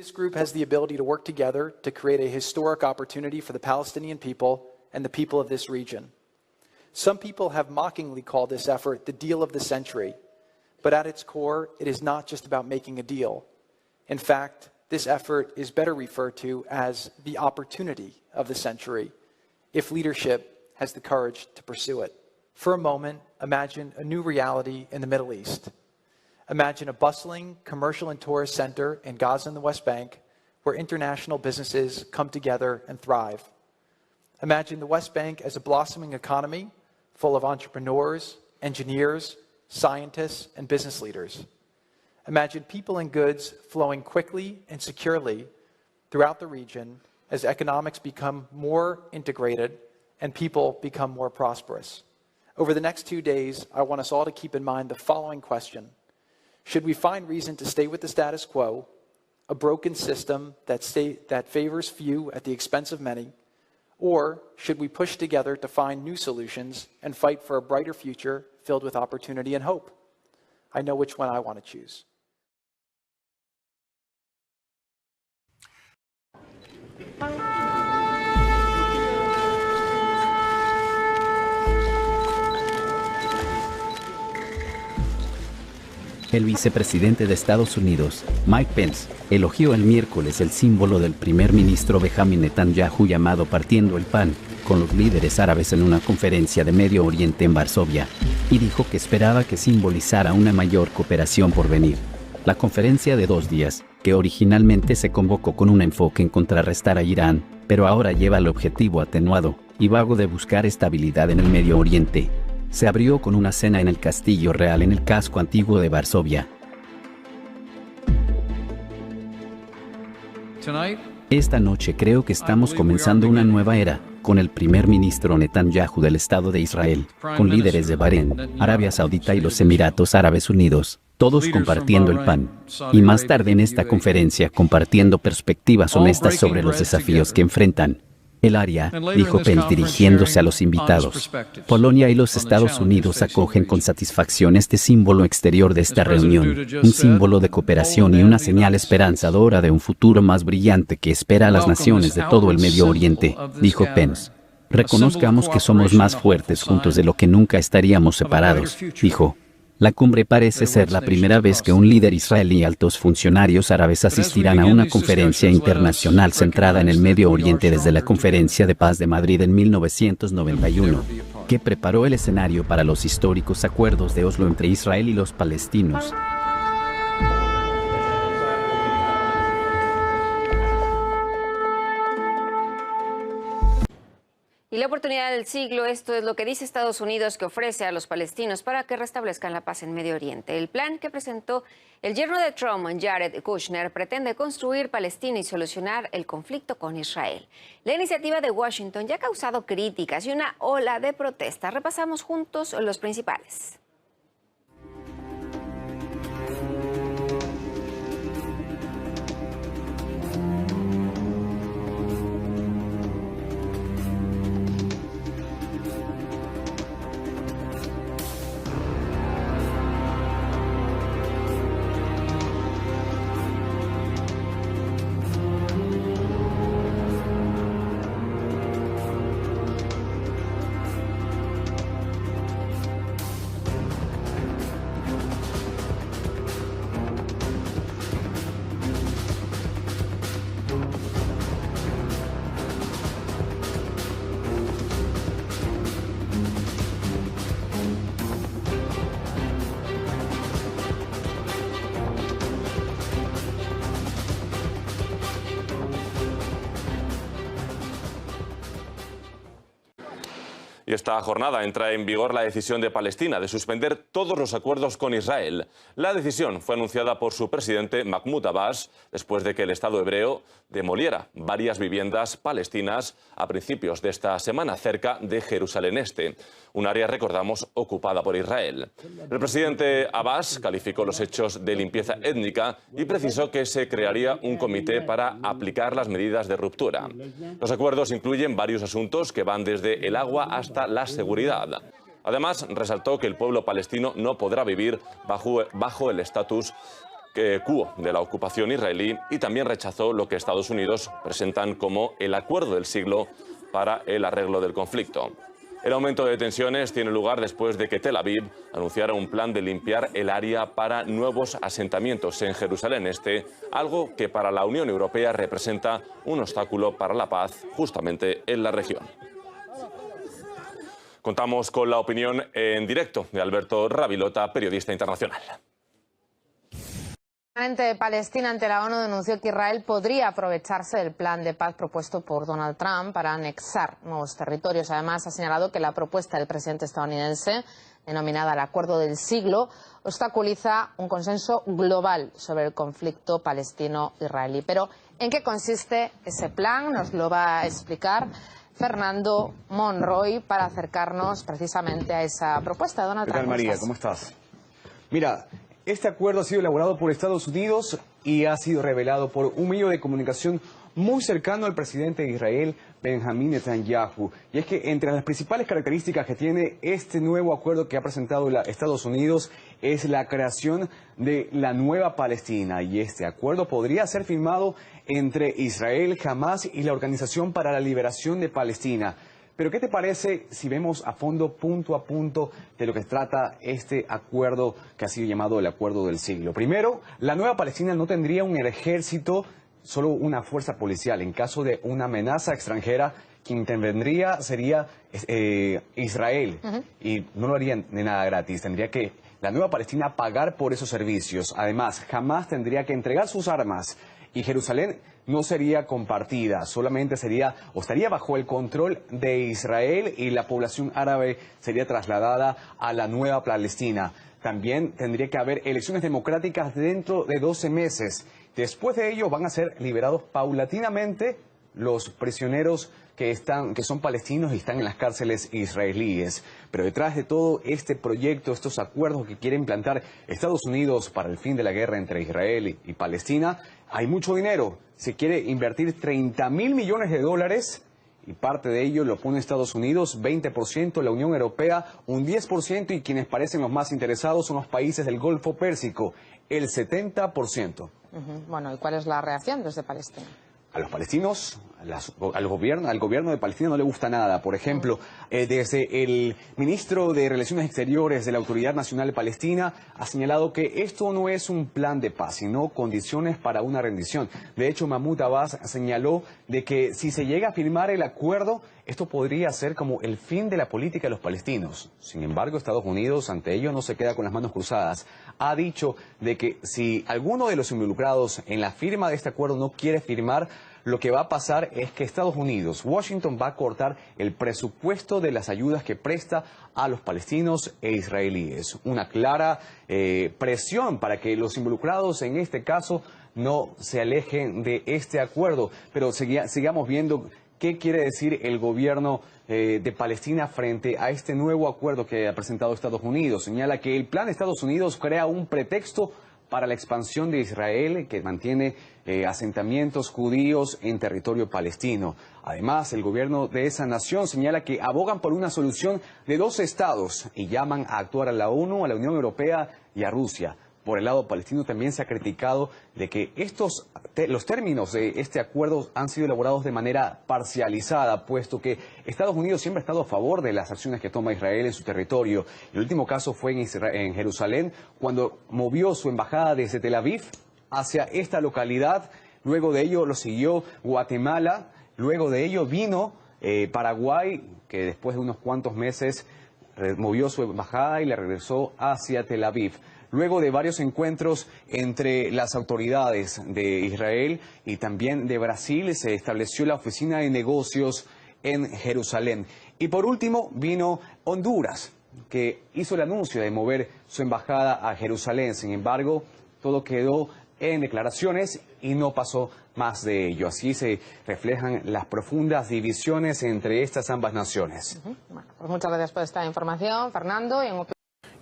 This group has the ability to work together to create a historic opportunity for the Palestinian people and the people of this region. Some people have mockingly called this effort the deal of the century, but at its core, it is not just about making a deal. In fact, this effort is better referred to as the opportunity of the century, if leadership has the courage to pursue it. For a moment, imagine a new reality in the Middle East. Imagine a bustling commercial and tourist center in Gaza and the West Bank where international businesses come together and thrive. Imagine the West Bank as a blossoming economy full of entrepreneurs, engineers, scientists, and business leaders. Imagine people and goods flowing quickly and securely throughout the region as economics become more integrated and people become more prosperous. Over the next 2 days, I want us all to keep in mind the following question. Should we find reason to stay with the status quo, a broken system that favors few at the expense of many, or should we push together to find new solutions and fight for a brighter future filled with opportunity and hope? I know which one I want to choose. El vicepresidente de Estados Unidos, Mike Pence, elogió el miércoles el símbolo del primer ministro Benjamin Netanyahu llamado Partiendo el Pan, con los líderes árabes en una conferencia de Medio Oriente en Varsovia, y dijo que esperaba que simbolizara una mayor cooperación por venir. La conferencia de 2 días, que originalmente se convocó con un enfoque en contrarrestar a Irán, pero ahora lleva el objetivo atenuado y vago de buscar estabilidad en el Medio Oriente, se abrió con una cena en el Castillo Real en el casco antiguo de Varsovia. Esta noche creo que estamos comenzando una nueva era, con el primer ministro Netanyahu del Estado de Israel, con líderes de Bahrein, Arabia Saudita y los Emiratos Árabes Unidos, todos compartiendo el pan. Y más tarde en esta conferencia compartiendo perspectivas honestas sobre los desafíos que enfrentan el área, dijo Pence dirigiéndose a los invitados. Polonia y los Estados Unidos acogen con satisfacción este símbolo exterior de esta reunión, un símbolo de cooperación y una señal esperanzadora de un futuro más brillante que espera a las naciones de todo el Medio Oriente, dijo Pence. Reconozcamos que somos más fuertes juntos de lo que nunca estaríamos separados, dijo. La cumbre parece ser la primera vez que un líder israelí y altos funcionarios árabes asistirán a una conferencia internacional centrada en el Medio Oriente desde la Conferencia de Paz de Madrid en 1991, que preparó el escenario para los históricos acuerdos de Oslo entre Israel y los palestinos. Y la oportunidad del siglo, esto es lo que dice Estados Unidos que ofrece a los palestinos para que restablezcan la paz en Medio Oriente. El plan que presentó el yerno de Trump, Jared Kushner, pretende construir Palestina y solucionar el conflicto con Israel. La iniciativa de Washington ya ha causado críticas y una ola de protesta. Repasamos juntos los principales. Y esta jornada entra en vigor la decisión de Palestina de suspender todos los acuerdos con Israel. La decisión fue anunciada por su presidente Mahmoud Abbas después de que el Estado hebreo demoliera varias viviendas palestinas a principios de esta semana cerca de Jerusalén Este, un área, recordamos, ocupada por Israel. El presidente Abbas calificó los hechos de limpieza étnica y precisó que se crearía un comité para aplicar las medidas de ruptura. Los acuerdos incluyen varios asuntos que van desde el agua hasta la seguridad. Además, resaltó que el pueblo palestino no podrá vivir bajo el estatus quo de la ocupación israelí y también rechazó lo que Estados Unidos presentan como el acuerdo del siglo para el arreglo del conflicto. El aumento de tensiones tiene lugar después de que Tel Aviv anunciara un plan de limpiar el área para nuevos asentamientos en Jerusalén Este, algo que para la Unión Europea representa un obstáculo para la paz justamente en la región. Contamos con la opinión en directo de Alberto Ravilota, periodista internacional. El presidente de Palestina ante la ONU denunció que Israel podría aprovecharse del plan de paz propuesto por Donald Trump para anexar nuevos territorios. Además, ha señalado que la propuesta del presidente estadounidense, denominada el Acuerdo del Siglo, obstaculiza un consenso global sobre el conflicto palestino-israelí. Pero, ¿en qué consiste ese plan? Nos lo va a explicar Fernando Monroy para acercarnos precisamente a esa propuesta de Donald Trump. ¿Qué tal, María? ¿Cómo estás? Mira, este acuerdo ha sido elaborado por Estados Unidos y ha sido revelado por un medio de comunicación muy cercano al presidente de Israel, Benjamín Netanyahu. Y es que entre las principales características que tiene este nuevo acuerdo que ha presentado Estados Unidos es la creación de la nueva Palestina. Y este acuerdo podría ser firmado entre Israel, Hamás y la Organización para la Liberación de Palestina. Pero ¿qué te parece si vemos a fondo, punto a punto, de lo que trata este acuerdo que ha sido llamado el Acuerdo del Siglo? Primero, la nueva Palestina no tendría un ejército, solo una fuerza policial. En caso de una amenaza extranjera, quien intervendría sería Israel. Y no lo harían de nada gratis. Tendría que la nueva Palestina pagar por esos servicios. Además, jamás tendría que entregar sus armas. Y Jerusalén no sería compartida, solamente sería o estaría bajo el control de Israel y la población árabe sería trasladada a la nueva Palestina. También tendría que haber elecciones democráticas dentro de 12 meses. Después de ello van a ser liberados paulatinamente los prisioneros que son palestinos y están en las cárceles israelíes. Pero detrás de todo este proyecto, estos acuerdos que quiere implantar Estados Unidos para el fin de la guerra entre Israel y Palestina, hay mucho dinero. Se quiere invertir 30.000 millones de dólares y parte de ello lo pone Estados Unidos, 20%, la Unión Europea, un 10% y quienes parecen los más interesados son los países del Golfo Pérsico, el 70%. Bueno, ¿y cuál es la reacción desde Palestina? A los palestinos, al gobierno de Palestina no le gusta nada. Por ejemplo, desde el ministro de Relaciones Exteriores de la Autoridad Nacional Palestina ha señalado que esto no es un plan de paz, sino condiciones para una rendición. De hecho, Mahmoud Abbas señaló de que si se llega a firmar el acuerdo, esto podría ser como el fin de la política de los palestinos. Sin embargo, Estados Unidos ante ello no se queda con las manos cruzadas. Ha dicho de que si alguno de los involucrados en la firma de este acuerdo no quiere firmar, lo que va a pasar es que Estados Unidos, Washington, va a cortar el presupuesto de las ayudas que presta a los palestinos e israelíes. Una clara presión para que los involucrados en este caso no se alejen de este acuerdo. Pero sigamos viendo qué quiere decir el gobierno de Palestina frente a este nuevo acuerdo que ha presentado Estados Unidos. Señala que el plan de Estados Unidos crea un pretexto para la expansión de Israel, que mantiene asentamientos judíos en territorio palestino. Además, el gobierno de esa nación señala que abogan por una solución de 2 estados y llaman a actuar a la ONU, a la Unión Europea y a Rusia. Por el lado palestino también se ha criticado de que los términos de este acuerdo han sido elaborados de manera parcializada, puesto que Estados Unidos siempre ha estado a favor de las acciones que toma Israel en su territorio. El último caso fue en Jerusalén, cuando movió su embajada desde Tel Aviv hacia esta localidad. Luego de ello lo siguió Guatemala, luego de ello vino Paraguay, que después de unos cuantos meses movió su embajada y la regresó hacia Tel Aviv. Luego de varios encuentros entre las autoridades de Israel y también de Brasil, se estableció la oficina de negocios en Jerusalén. Y por último vino Honduras, que hizo el anuncio de mover su embajada a Jerusalén. Sin embargo, todo quedó en declaraciones y no pasó más de ello. Así se reflejan las profundas divisiones entre estas ambas naciones. Bueno, pues muchas gracias por esta información, Fernando.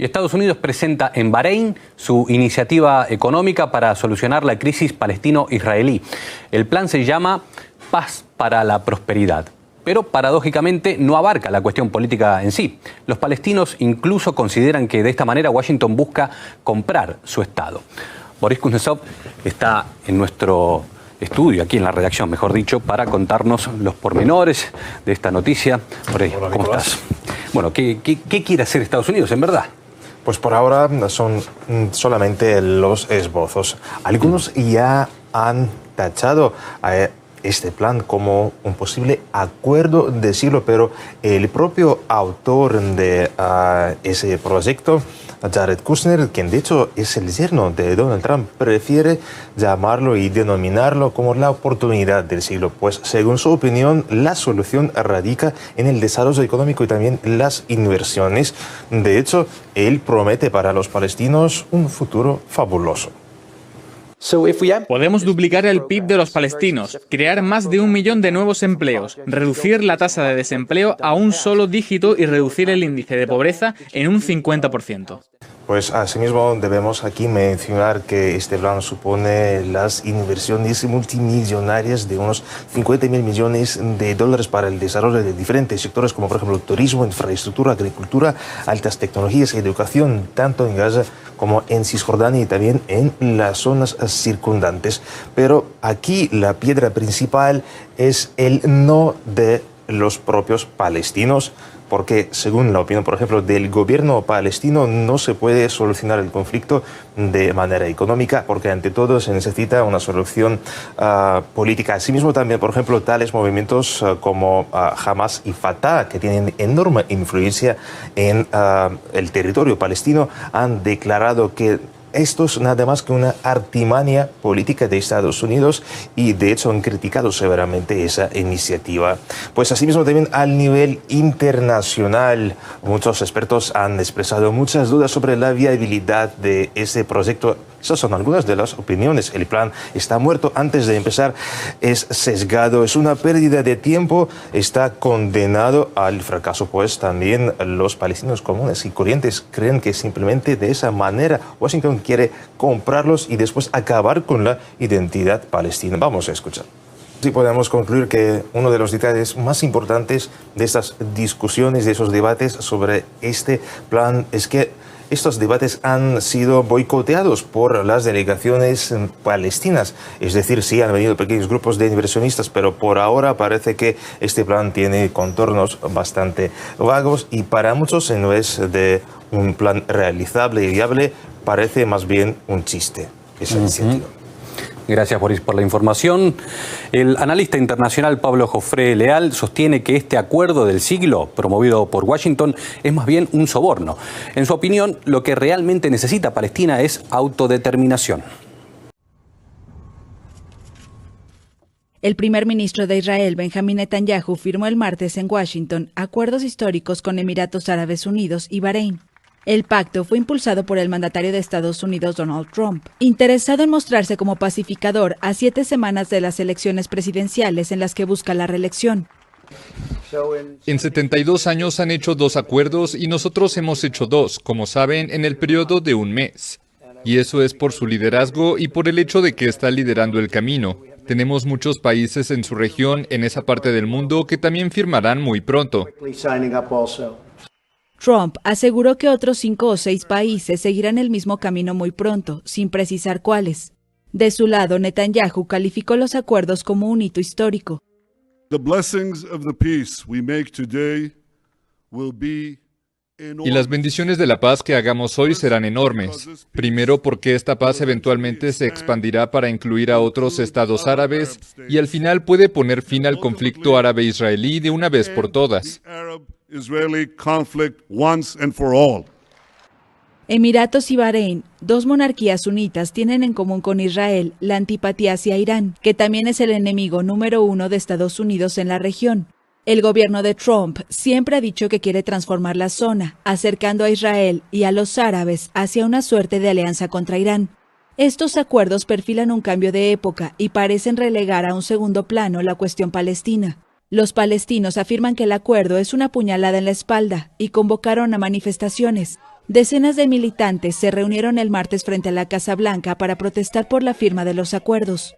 Y Estados Unidos presenta en Bahrein su iniciativa económica para solucionar la crisis palestino-israelí. El plan se llama Paz para la Prosperidad, pero paradójicamente no abarca la cuestión política en sí. Los palestinos incluso consideran que de esta manera Washington busca comprar su Estado. Boris Kuznetsov está en nuestro estudio, aquí en la redacción, mejor dicho, para contarnos los pormenores de esta noticia. Boris, ¿cómo estás? Bueno, ¿qué quiere hacer Estados Unidos, en verdad? Pues por ahora son solamente los esbozos. Algunos ya han tachado a este plan como un posible acuerdo de siglo, pero el propio autor de ese proyecto, Jared Kushner, quien de hecho es el yerno de Donald Trump, prefiere llamarlo y denominarlo como la oportunidad del siglo, pues según su opinión la solución radica en el desarrollo económico y también las inversiones. De hecho, él promete para los palestinos un futuro fabuloso. Podemos duplicar el PIB de los palestinos, crear más de 1 millón de nuevos empleos, reducir la tasa de desempleo a un solo dígito y reducir el índice de pobreza en un 50%. Pues asimismo debemos aquí mencionar que este plan supone las inversiones multimillonarias de unos 50.000 millones de dólares para el desarrollo de diferentes sectores como por ejemplo turismo, infraestructura, agricultura, altas tecnologías y educación, tanto en Gaza como en Cisjordania y también en las zonas circundantes. Pero aquí la piedra principal es el no de los propios palestinos, porque según la opinión, por ejemplo, del gobierno palestino, no se puede solucionar el conflicto de manera económica, porque ante todo se necesita una solución política. Asimismo, también, por ejemplo, tales movimientos como Hamas y Fatah, que tienen enorme influencia en el territorio palestino, han declarado que esto es nada más que una artimaña política de Estados Unidos y de hecho han criticado severamente esa iniciativa. Pues asimismo también al nivel internacional muchos expertos han expresado muchas dudas sobre la viabilidad de este proyecto. Esas son algunas de las opiniones. El plan está muerto antes de empezar, es sesgado, es una pérdida de tiempo, está condenado al fracaso. Pues también los palestinos comunes y corrientes creen que simplemente de esa manera Washington quiere comprarlos y después acabar con la identidad palestina. Vamos a escuchar. Sí, podemos concluir que uno de los detalles más importantes de estas discusiones, de esos debates sobre este plan, es que estos debates han sido boicoteados por las delegaciones palestinas. Es decir, sí han venido pequeños grupos de inversionistas, pero por ahora parece que este plan tiene contornos bastante vagos y para muchos no es de un plan realizable y viable, parece más bien un chiste esa iniciativa. Gracias, Boris, por la información. El analista internacional Pablo Jofré Leal sostiene que este acuerdo del siglo, promovido por Washington, es más bien un soborno. En su opinión, lo que realmente necesita Palestina es autodeterminación. El primer ministro de Israel, Benjamín Netanyahu, firmó el martes en Washington acuerdos históricos con Emiratos Árabes Unidos y Bahrein. El pacto fue impulsado por el mandatario de Estados Unidos, Donald Trump, interesado en mostrarse como pacificador a 7 semanas de las elecciones presidenciales en las que busca la reelección. En 72 años han hecho 2 acuerdos y nosotros hemos hecho 2, como saben, en el periodo de un mes. Y eso es por su liderazgo y por el hecho de que está liderando el camino. Tenemos muchos países en su región, en esa parte del mundo, que también firmarán muy pronto. Trump aseguró que otros 5 o 6 países seguirán el mismo camino muy pronto, sin precisar cuáles. De su lado, Netanyahu calificó los acuerdos como un hito histórico. Y las bendiciones de la paz que hagamos hoy serán enormes. Primero, porque esta paz eventualmente se expandirá para incluir a otros estados árabes y al final puede poner fin al conflicto árabe-israelí de una vez por todas. Emiratos y Bahrein, 2 monarquías sunitas, tienen en común con Israel la antipatía hacia Irán, que también es el enemigo número 1 de Estados Unidos en la región. El gobierno de Trump siempre ha dicho que quiere transformar la zona, acercando a Israel y a los árabes hacia una suerte de alianza contra Irán. Estos acuerdos perfilan un cambio de época y parecen relegar a un segundo plano la cuestión palestina. Los palestinos afirman que el acuerdo es una puñalada en la espalda y convocaron a manifestaciones. Decenas de militantes se reunieron el martes frente a la Casa Blanca para protestar por la firma de los acuerdos.